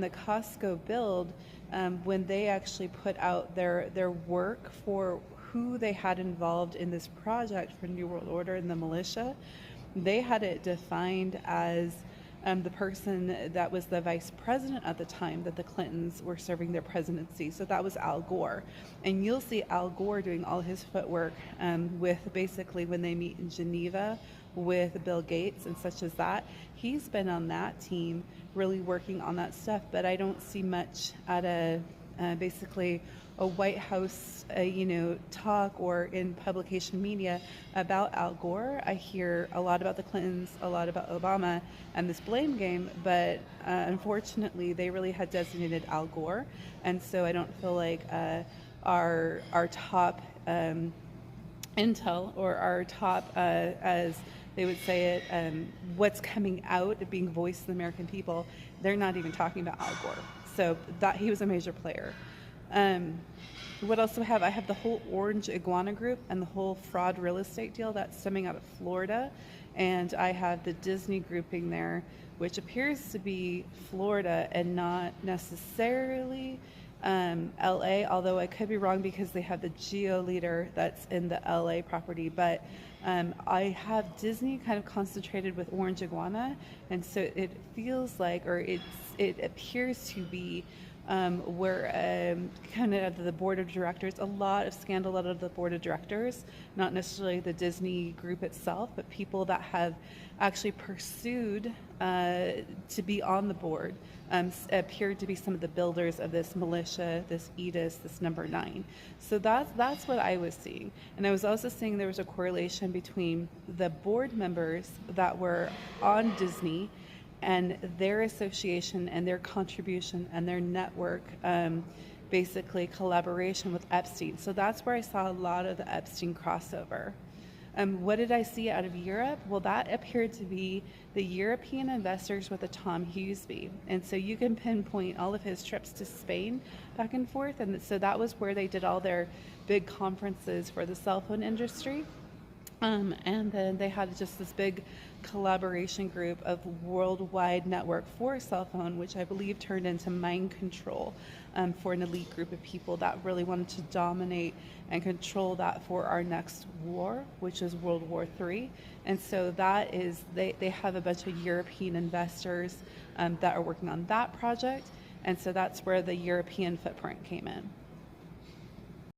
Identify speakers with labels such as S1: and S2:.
S1: the Costco build, when they actually put out their work for who they had involved in this project for New World Order and the militia, they had it defined as the person that was the vice president at the time that the Clintons were serving their presidency. So that was Al Gore. And you'll see Al Gore doing all his footwork with basically when they meet in Geneva with Bill Gates and such as that. He's been on that team really working on that stuff, but I don't see much at a basically a White House, talk or in publication media about Al Gore. I hear a lot about the Clintons, a lot about Obama and this blame game, but unfortunately, they really had designated Al Gore, and so I don't feel like our top intel or our top, as they would say it, what's coming out being voiced to the American people, they're not even talking about Al Gore. So that he was a major player. What else do I have? I have the whole Orange Iguana Group and the whole fraud real estate deal that's stemming out of Florida. And I have the Disney grouping there, which appears to be Florida and not necessarily LA, although I could be wrong because they have the geo leader that's in the LA property. But I have Disney kind of concentrated with Orange Iguana, and so it feels like, or it appears to be where kind of the board of directors, a lot of scandal out of the board of directors, not necessarily the Disney group itself, but people that have actually pursued to be on the board appeared to be some of the builders of this militia, this EDIS, this number 9. So that's what I was seeing. And I was also seeing there was a correlation between the board members that were on Disney and their association and their contribution and their network, basically collaboration with Epstein. So that's where I saw a lot of the Epstein crossover. What did I see out of Europe? Well, that appeared to be the European investors with a Tom Hughesby. And so you can pinpoint all of his trips to Spain back and forth. And so that was where they did all their big conferences for the cell phone industry. And then they had just this big collaboration group of worldwide network for cell phone, which I believe turned into mind control for an elite group of people that really wanted to dominate and control that for our next war, which is World War III. And so that is, they have a bunch of European investors that are working on that project. And so that's where the European footprint came in.